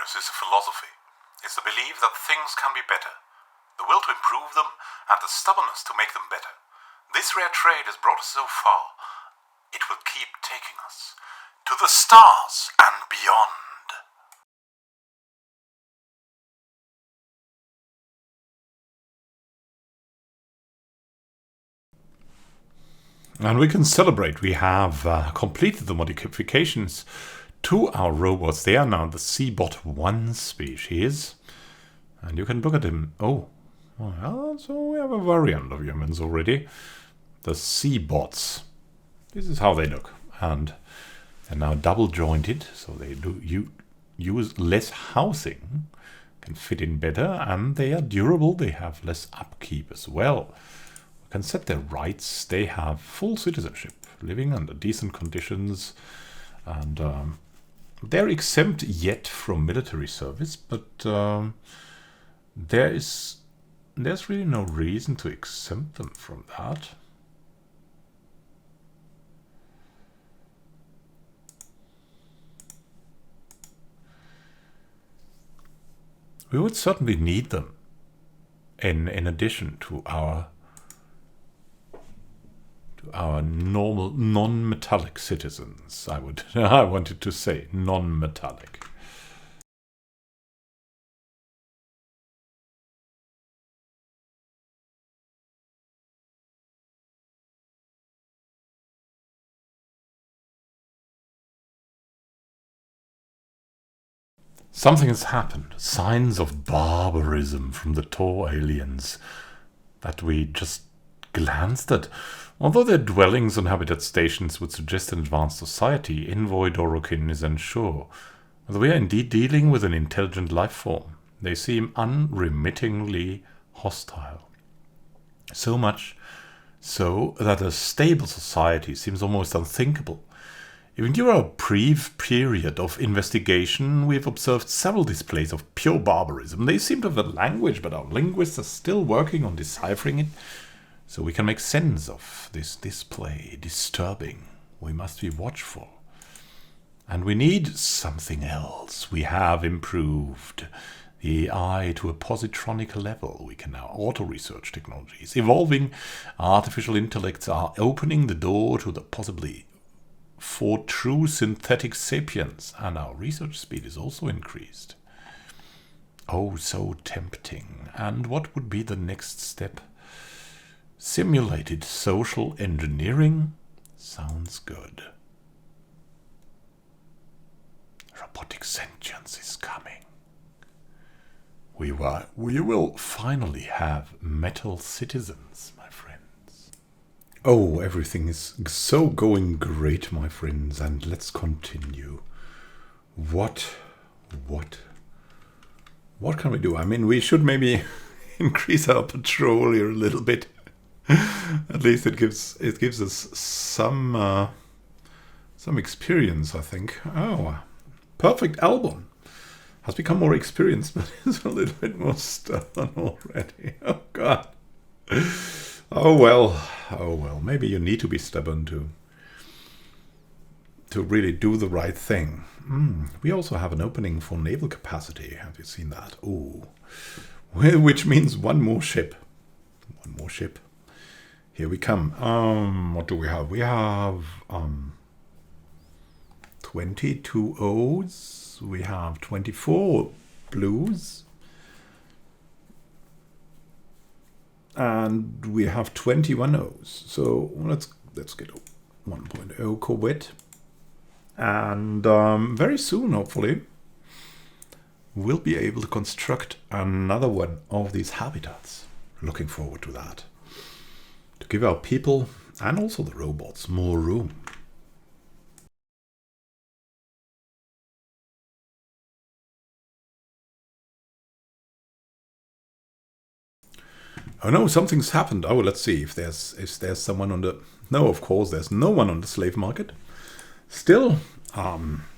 Stellaris is a philosophy. It's the belief that things can be better, the will to improve them, and the stubbornness to make them better. This rare trait has brought us so far. It will keep taking us to the stars and beyond. And we can celebrate. We have completed the modifications to our robots. They are now the Seabot 1 species. And you can look at him. Oh, well, so we have a variant of humans already. The Seabots. This is how they look. And they're now double jointed, so they do use less housing, can fit in better, and they are durable. They have less upkeep as well. Can set their rights. They have full citizenship, living under decent conditions, and they're exempt yet from military service, but there's really no reason to exempt them from that. We would certainly need them in addition to our normal non-metallic citizens. I wanted to say non-metallic. Something has happened. Signs of barbarism from the Tor aliens that we just glanced at. Although their dwellings and habitat stations would suggest an advanced society, Envoy Dorokin is unsure whether we are indeed dealing with an intelligent life form. They seem unremittingly hostile. So much so that a stable society seems almost unthinkable. Even during our brief period of investigation, we have observed several displays of pure barbarism. They seem to have a language, but our linguists are still working on deciphering it, so we can make sense of this display. Disturbing. We must be watchful. And we need something else. We have improved the AI to a positronic level. We can now auto-research technologies. Evolving artificial intellects are opening the door to the possibly for true synthetic sapiens, and our research speed is also increased. Oh, so tempting. And what would be the next step? Simulated social engineering? Sounds good. Robotic sentience is coming. We will finally have metal citizens, my friends. Oh, everything is so going great, my friends, and let's continue. What can we do? I mean, we should maybe increase our patrol here a little bit. At least it gives us some experience, I think. Oh, perfect album. Has become more experienced, but is a little bit more stubborn already. Oh God. Oh well. Maybe you need to be stubborn to really do the right thing. We also have an opening for naval capacity. Have you seen that? Ooh. Which means one more ship. One more ship. Here we come. What do we have? We have 22 O's. We have 24 blues. And we have 21 O's. So let's get a 1.0 Corvette. And very soon, hopefully, we'll be able to construct another one of these habitats. Looking forward to that. To give our people and also the robots more room. Oh no, something's happened. Oh, let's see if there's someone on the... No, of course, there's no one on the slave market. Still,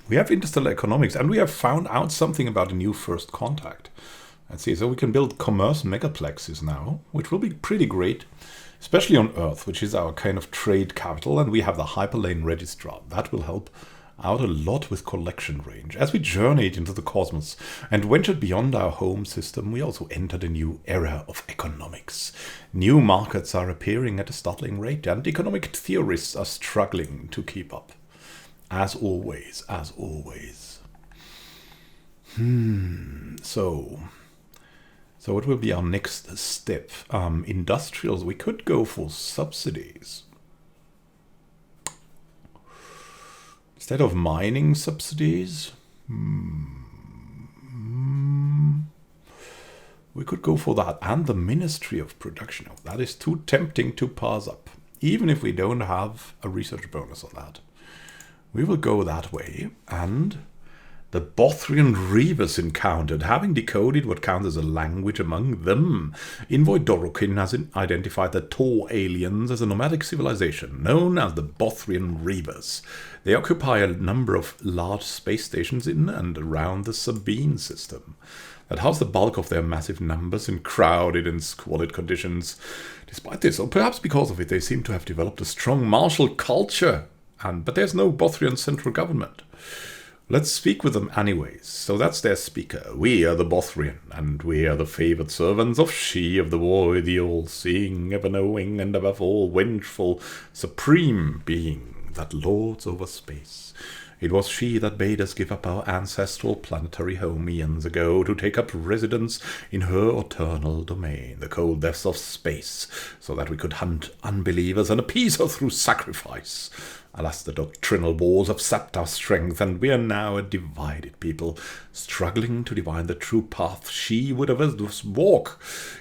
we have interstellar economics, and we have found out something about a new first contact. Let's see, so we can build commerce megaplexes now, which will be pretty great, especially on Earth, which is our kind of trade capital, and we have the hyperlane registrar. That will help out a lot with collection range. As we journeyed into the cosmos and ventured beyond our home system, we also entered a new era of economics. New markets are appearing at a startling rate, and economic theorists are struggling to keep up. As always, as always. So what will be our next step? Industrials, we could go for subsidies. Instead of mining subsidies, we could go for that. And the Ministry of Production. That is too tempting to pass up, even if we don't have a research bonus on that. We will go that way. And the Bothrian Reavers encountered, having decoded what counts as a language among them. Envoy Dorokin has identified the Tor aliens as a nomadic civilization known as the Bothrian Reavers. They occupy a number of large space stations in and around the Sabine system that house the bulk of their massive numbers in crowded and squalid conditions. Despite this, or perhaps because of it, they seem to have developed a strong martial culture, but there's no Bothrian central government. Let's speak with them anyways. So that's their speaker. We are the Bothrian, and we are the favoured servants of she of the war, the all-seeing, ever-knowing, and above all vengeful, supreme being that lords over space. It was she that bade us give up our ancestral planetary home eons ago to take up residence in her eternal domain, the cold depths of space, so that we could hunt unbelievers and appease her through sacrifice. Alas, the doctrinal wars have sapped our strength, and we are now a divided people, struggling to divine the true path she would have us walk.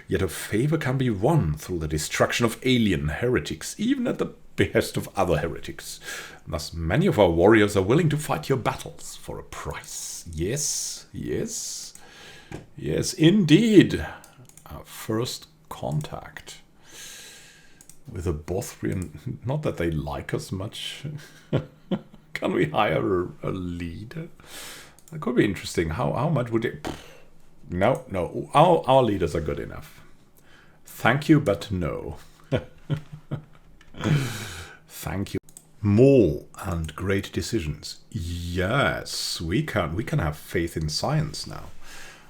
Yet her favour can be won through the destruction of alien heretics, even at the behest of other heretics. Thus many of our warriors are willing to fight your battles for a price. Yes, yes, yes, indeed. Our first contact with a Bothrian. Not that they like us much. Can we hire a leader? That could be interesting. How much would it... No. Our leaders are good enough. Thank you, but no. Thank you. More and great decisions. Yes, we can have faith in science now.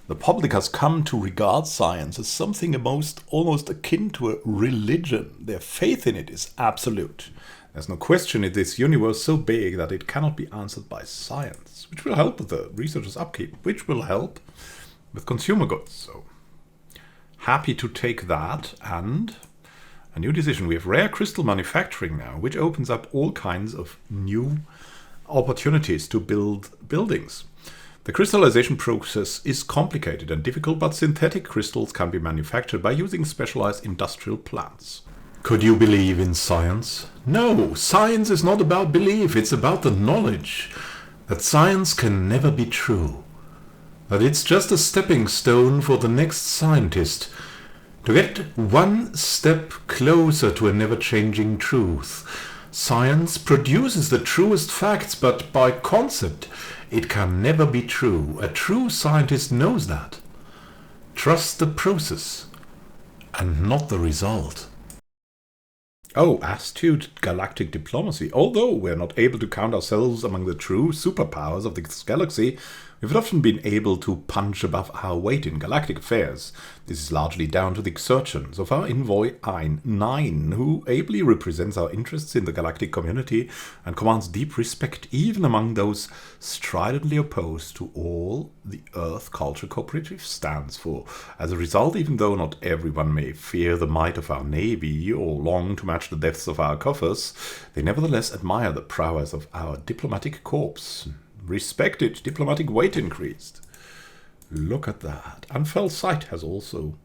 The public has come to regard science as something almost akin to a religion. Their faith in it is absolute. There's no question in this universe so big that it cannot be answered by science, which will help with the researchers' upkeep, which will help with consumer goods. So, happy to take that. And a new decision. We have rare crystal manufacturing now, which opens up all kinds of new opportunities to build buildings. The crystallization process is complicated and difficult, but synthetic crystals can be manufactured by using specialized industrial plants. Could you believe in science? No, science is not about belief, it's about the knowledge that science can never be true. That it's just a stepping stone for the next scientist to get one step closer to a never-changing truth. Science produces the truest facts, but by concept, it can never be true. A true scientist knows that. Trust the process and not the result. Oh, astute galactic diplomacy. Although we're not able to count ourselves among the true superpowers of this galaxy, we've often been able to punch above our weight in galactic affairs. This is largely down to the exertions of our envoy Iain, who ably represents our interests in the galactic community and commands deep respect even among those stridently opposed to all the Earth Culture Cooperative stands for. As a result, even though not everyone may fear the might of our navy or long to match the depths of our coffers, they nevertheless admire the prowess of our diplomatic corps. Respected, diplomatic weight increased. Look at that. Unfell Sight has also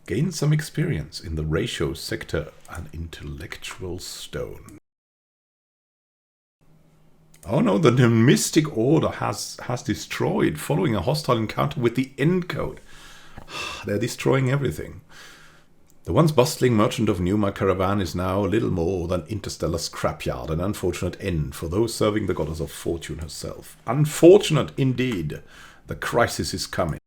gained some experience in the ratio sector and intellectual stone. Oh no, the Mystic Order has destroyed following a hostile encounter with the End Code. They're destroying everything. The once bustling merchant of Numa caravan is now little more than interstellar scrapyard, an unfortunate end for those serving the goddess of fortune herself. Unfortunate indeed. The crisis is coming.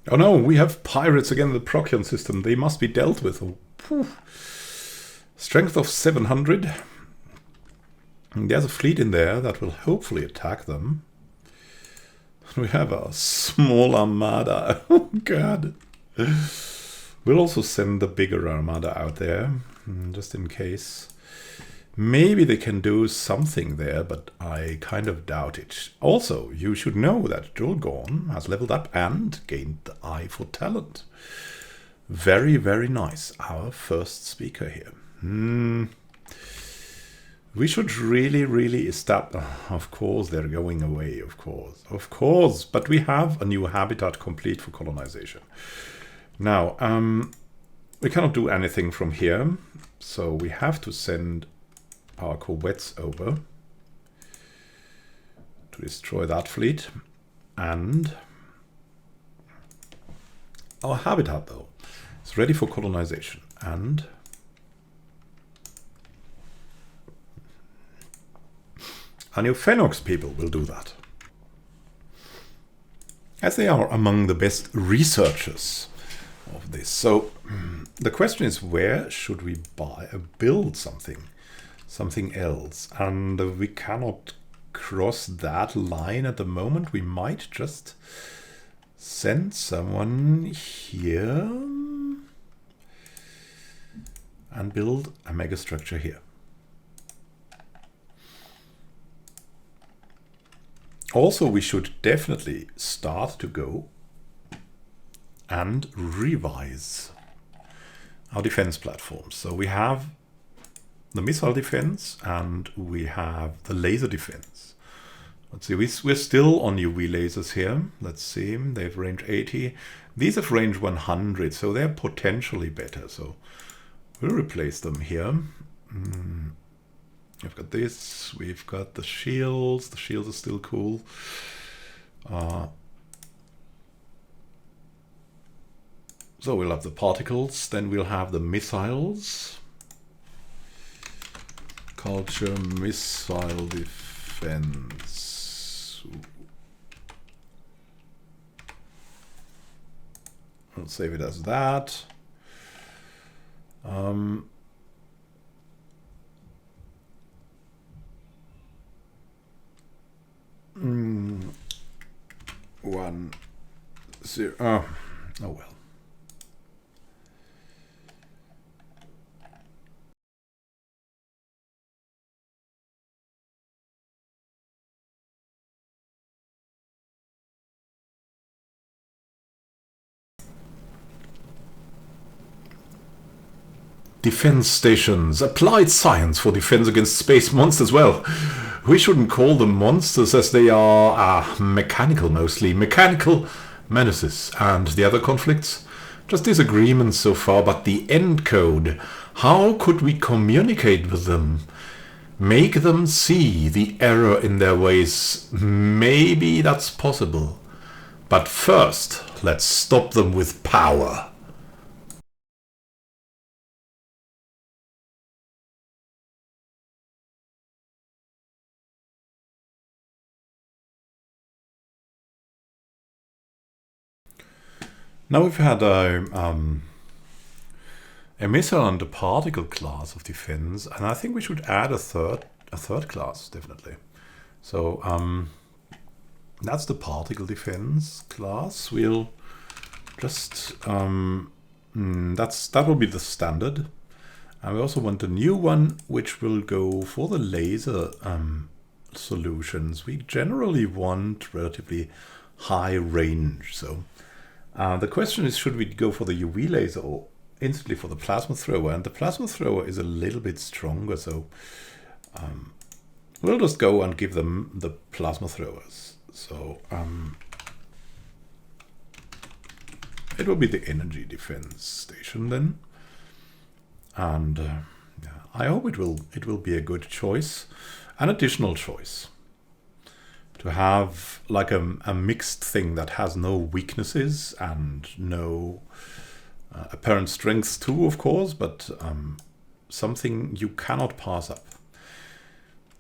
Oh no, we have pirates again in the Procyon system. They must be dealt with. Oh, phew. Strength of 700. There's a fleet in there that will hopefully attack them. We have a small armada. Oh god. We'll also send the bigger armada out there, just in case. Maybe they can do something there, but I kind of doubt it. Also, you should know that Julgorn has leveled up and gained the Eye for Talent. Very, very nice. Our first speaker here. We should really establish... of course, they're going away, of course. Of course, but we have a new habitat complete for colonization. Now, we cannot do anything from here, so we have to send our corvettes over to destroy that fleet. And our habitat, though, is ready for colonization. And our new Phenox people will do that, as they are among the best researchers of this. So the question is, where should we build something else? And we cannot cross that line at the moment. We might just send someone here and build a megastructure here. Also, we should definitely start to go and revise our defense platforms. So we have the missile defense and we have the laser defense. Let's see, we're still on UV lasers here. Let's see, they have range 80. These have range 100, so they're potentially better. So we'll replace them here. We've got this, we've got the shields. The shields are still cool. So we'll have the particles, then we'll have the missiles. Culture, missile defense. I'll save it as that. One, zero. Oh well. Defense stations. Applied science for defense against space monsters. Well, we shouldn't call them monsters, as they are mechanical mostly. Mechanical menaces. And the other conflicts? Just disagreements so far, but the end code. How could we communicate with them? Make them see the error in their ways. Maybe that's possible. But first, let's stop them with power. Now we've had a missile and a particle class of defense, and I think we should add a third class, definitely. So that's the particle defense class. We'll just that will be the standard, and we also want a new one which will go for the laser solutions. We generally want relatively high range, so. The question is, should we go for the UV laser or instantly for the plasma thrower? And the plasma thrower is a little bit stronger, so we'll just go and give them the plasma throwers. So it will be the energy defense station then, and yeah, I hope it will be a good choice, an additional choice. To have like a mixed thing that has no weaknesses and no apparent strengths too, of course, but something you cannot pass up.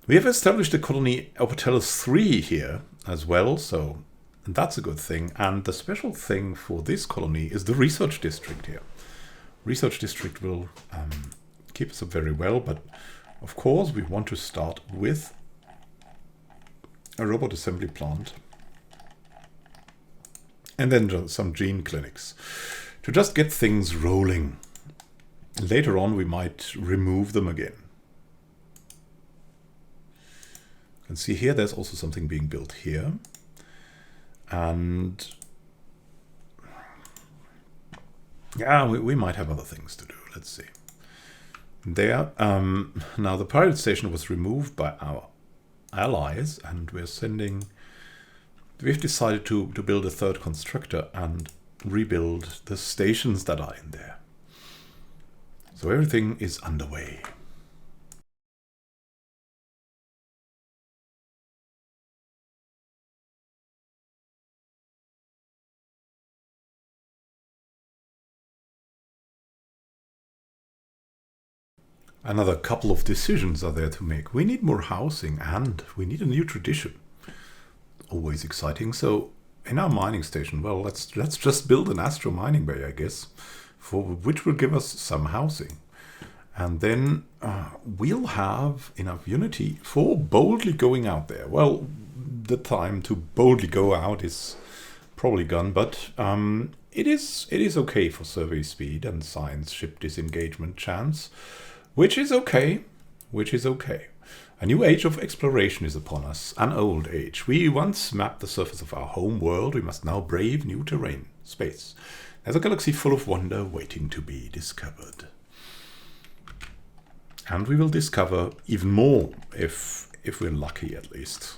We have established a colony Opertellus 3 here as well, so And that's a good thing. And the special thing for this colony is the research district here. Research district will keep us up very well, but of course we want to start with a robot assembly plant and then some gene clinics to just get things rolling. Later on we might remove them again. You can see here there's also something being built here. And yeah, we might have other things to do. Let's see. There, now the pirate station was removed by our allies, and we've decided to build a third constructor and rebuild the stations that are in there. So everything is underway. Another couple of decisions are there to make. We need more housing and we need a new tradition. Always exciting. So in our mining station, well, let's just build an astro mining bay, I guess, for which will give us some housing. And then we'll have enough unity for boldly going out there. Well, the time to boldly go out is probably gone, but it is okay for survey speed and science ship disengagement chance. Which is okay. A new age of exploration is upon us, an old age. We once mapped the surface of our home world, we must now brave new terrain, space. There's a galaxy full of wonder waiting to be discovered. And we will discover even more, if we're lucky at least.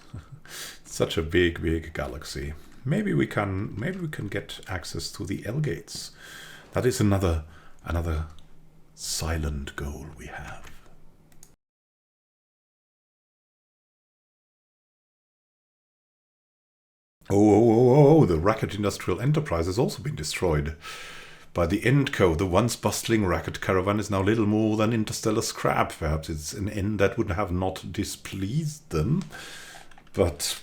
Such a big galaxy. Maybe we can get access to the L gates. That is another silent goal we have. Oh, the Racket Industrial Enterprise has also been destroyed. By the Endco, the once bustling Racket caravan is now little more than interstellar scrap. Perhaps it's an end that would have not displeased them. But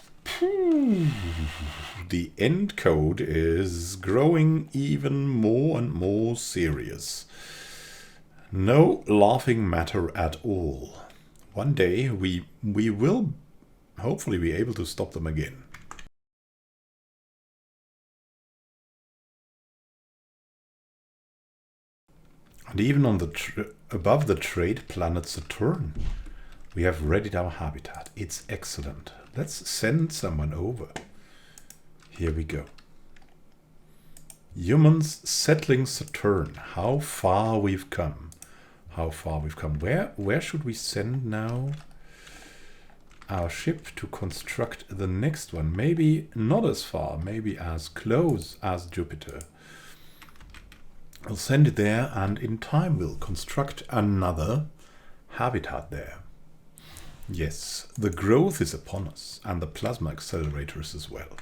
the end code is growing even more and more serious. No laughing matter at all. One day we will hopefully be able to stop them again. And even on above the trade planet Saturn, we have readied our habitat. It's excellent. Let's send someone over. Here we go. Humans settling Saturn. How far we've come. Where should we send now our ship to construct the next one? Maybe not as far, maybe as close as Jupiter. We'll send it there, and in time we'll construct another habitat there. Yes, the growth is upon us, and the plasma accelerators as well.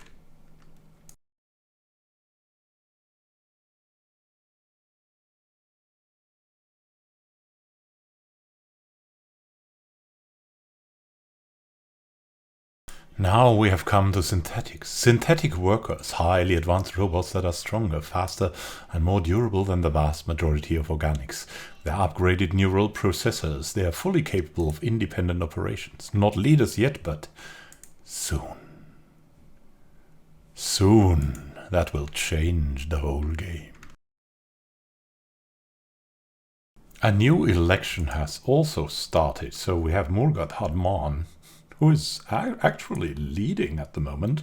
Now we have come to synthetics. Synthetic workers, highly advanced robots that are stronger, faster and more durable than the vast majority of organics. They're upgraded neural processors. They are fully capable of independent operations. Not leaders yet, but soon. Soon that will change the whole game. A new election has also started, so we have Murgat Hadman, who is actually leading at the moment,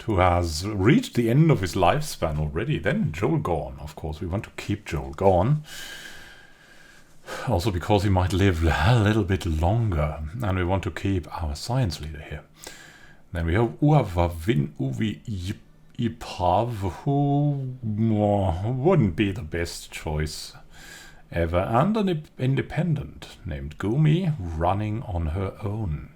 who has reached the end of his lifespan already. Then Joel Gorn, of course, we want to keep Joel Gorn. Also because he might live a little bit longer, and we want to keep our science leader here. Then we have Uavavin Uvi Ipav, who wouldn't be the best choice ever, and an independent named Gumi running on her own.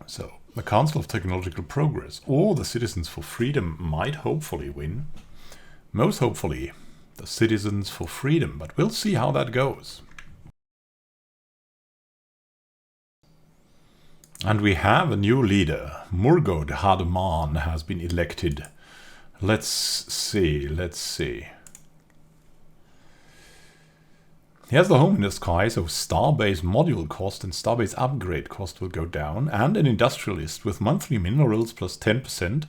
So, the Council of Technological Progress or the Citizens for Freedom might hopefully win. Most hopefully, the Citizens for Freedom, but we'll see how that goes. And we have a new leader. Murgod Hardeman has been elected. Let's see. He has the home in the sky, so starbase module cost and starbase upgrade cost will go down, and an industrialist with monthly minerals plus 10%,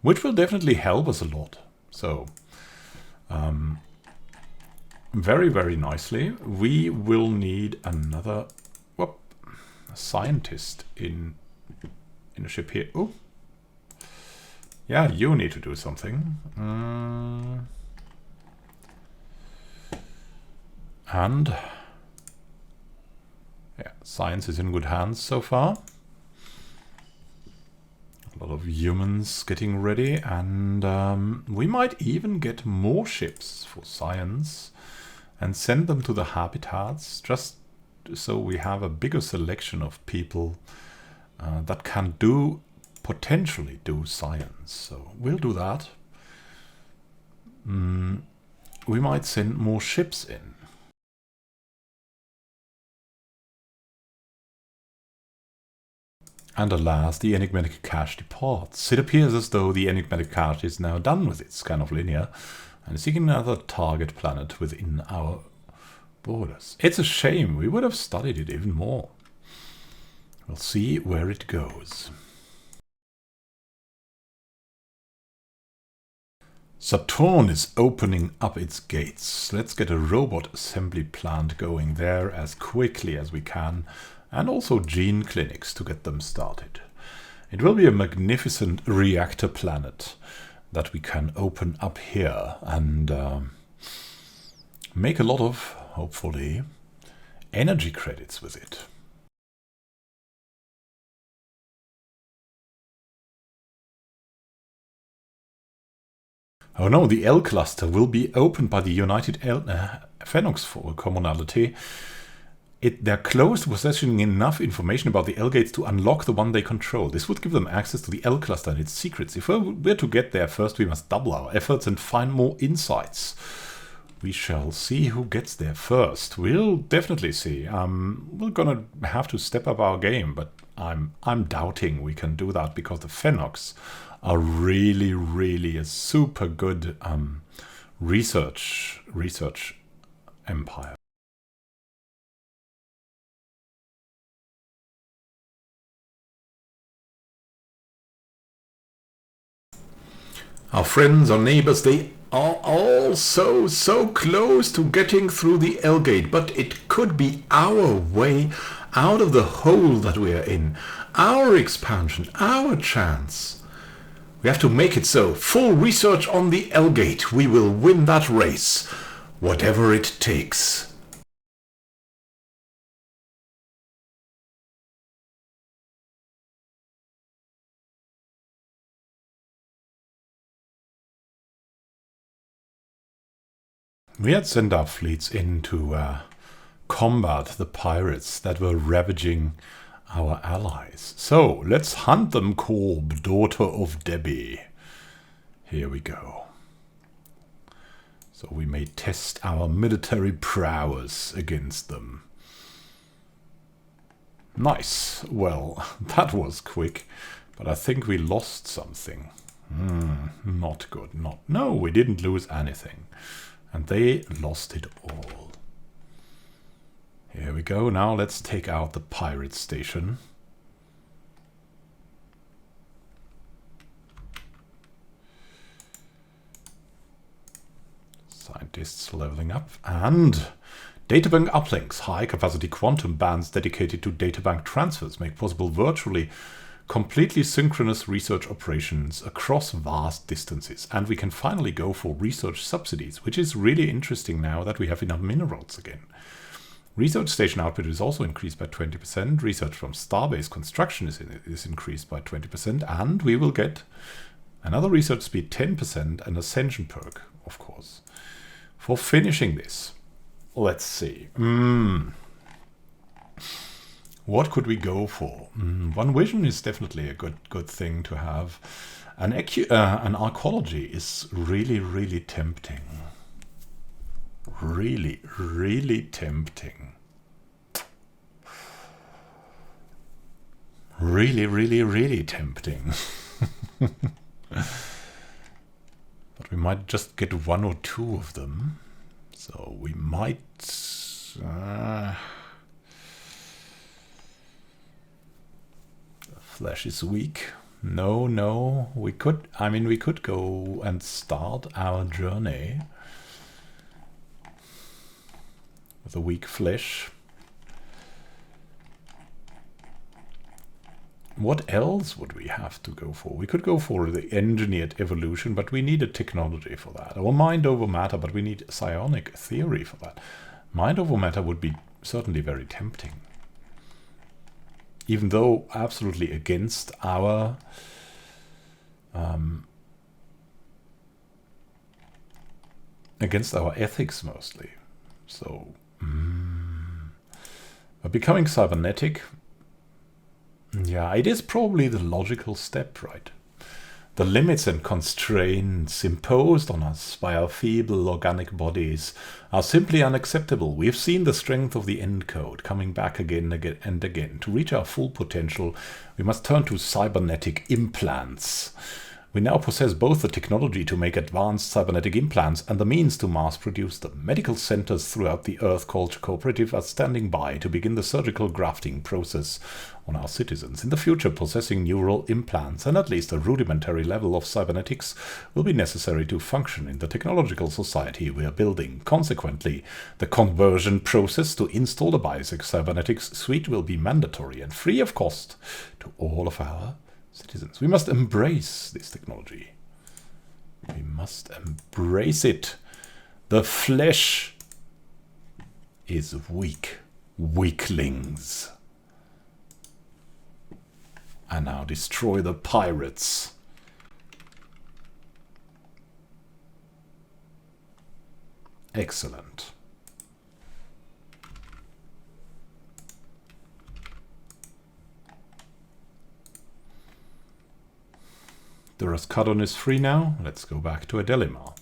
which will definitely help us a lot. So, very, very nicely. We will need another scientist in a ship here. Oh, yeah, you need to do something. And yeah, science is in good hands so far. A lot of humans getting ready, and we might even get more ships for science and send them to the habitats, just so we have a bigger selection of people that can potentially do science. So we'll do that. We might send more ships in. And alas, the enigmatic cache departs. It appears as though the enigmatic cache is now done with its scan of Linear and is seeking another target planet within our borders. It's a shame. We would have studied it even more. We'll see where it goes. Saturn is opening up its gates. Let's get a robot assembly plant going there as quickly as we can, and also gene clinics to get them started. It will be a magnificent reactor planet that we can open up here and make a lot of, hopefully, energy credits with it. Oh no, the L cluster will be opened by the United Phoenix commonality. They're close to possessing enough information about the L gates to unlock the one they control. This would give them access to the L cluster and its secrets. If we're to get there first, we must double our efforts and find more insights. We shall see who gets there first. We'll definitely see. We're gonna have to step up our game, but I'm doubting we can do that because the Phoenix are really a super good research empire. Our friends, our neighbors, they are all so close to getting through the L gate, but it could be our way out of the hole that we are in. Our expansion, our chance. We have to make it so. Full research on the L gate. We will win that race, whatever it takes. We had sent our fleets in to combat the pirates that were ravaging our allies. So, let's hunt them, Corb, daughter of Debbie. Here we go. So we may test our military prowess against them. Nice. Well, that was quick, but I think we lost something. Not good. No, we didn't lose anything. And they lost it all. Here we go. Now let's take out the pirate station. Scientists leveling up. And databank uplinks. High-capacity quantum bands dedicated to databank transfers make possible virtually completely synchronous research operations across vast distances. And we can finally go for research subsidies, which is really interesting now that we have enough minerals again. Research station output is also increased by 20%. Research from starbase construction is increased by 20%. And we will get another research speed 10% and ascension perk, of course, for finishing this. Let's see. What could we go for? One vision is definitely a good thing to have. An archaeology is really tempting. Really tempting. Really, really, really tempting. But we might just get one or two of them. So we might... Flesh is weak. No, we could... I mean, we could go and start our journey with a weak flesh. What else would we have to go for? We could go for the engineered evolution, but we need a technology for that. Or mind over matter, but we need psionic theory for that. Mind over matter would be certainly very tempting. Even though absolutely against our ethics mostly. So, but becoming cybernetic, yeah, it is probably the logical step, right? The limits and constraints imposed on us by our feeble organic bodies are simply unacceptable. We have seen the strength of the encode coming back again and again. To reach our full potential, we must turn to cybernetic implants. We now possess both the technology to make advanced cybernetic implants and the means to mass-produce them. Medical centers throughout the Earth Culture Cooperative are standing by to begin the surgical grafting process on our citizens. In the future, possessing neural implants and at least a rudimentary level of cybernetics will be necessary to function in the technological society we are building. Consequently, the conversion process to install the basic cybernetics suite will be mandatory and free of cost to all of our citizens. We must embrace this technology. We must embrace it. The flesh is weak. Weaklings. And now destroy the pirates. Excellent. The Rascadon is free now. Let's go back to Adelimar.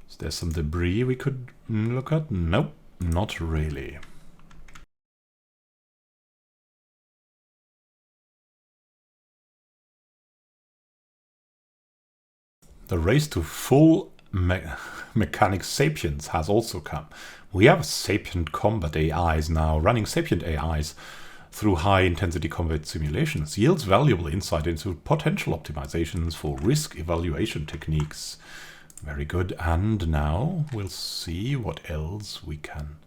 Is there some debris we could look at? Nope, not really. The race to full mechanic sapience has also come. We have sapient combat AIs now. Running sapient AIs through high-intensity combat simulations yields valuable insight into potential optimizations for risk evaluation techniques. Very good. And now we'll see what else we can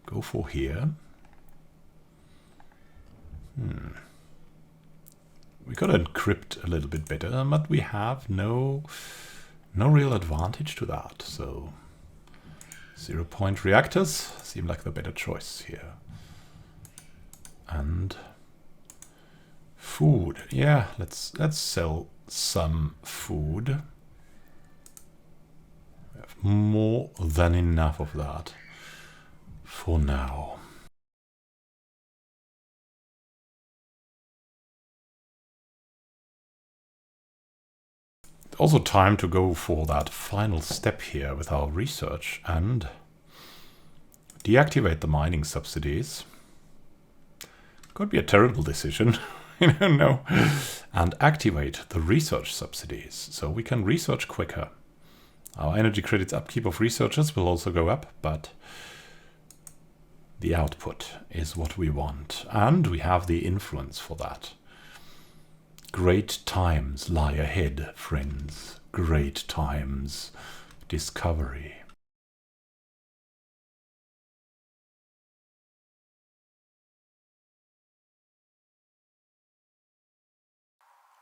go for here. We gotta encrypt a little bit better, but we have no real advantage to that. So 0-point reactors seem like the better choice here. And food. Yeah, let's sell some food. We have more than enough of that for now. Also time to go for that final step here with our research and deactivate the mining subsidies. Could be a terrible decision, you don't know. And activate the research subsidies so we can research quicker. Our energy credits upkeep of researchers will also go up, but the output is what we want. And we have the influence for that. Great times lie ahead, friends. Great times. Discovery.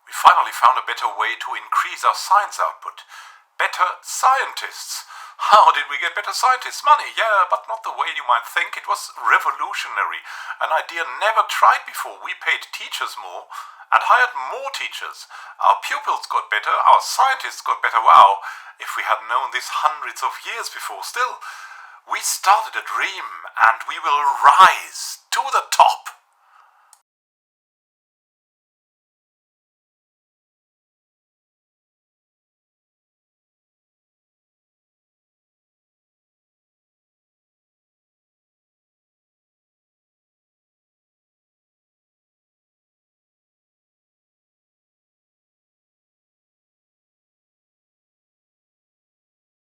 We finally found a better way to increase our science output. Better scientists. How did we get better scientists? Money, yeah, but not the way you might think. It was revolutionary. An idea never tried before. We paid teachers more and hired more teachers. Our pupils got better, our scientists got better. Wow, if we had known this hundreds of years before. Still, we started a dream and we will rise to the top.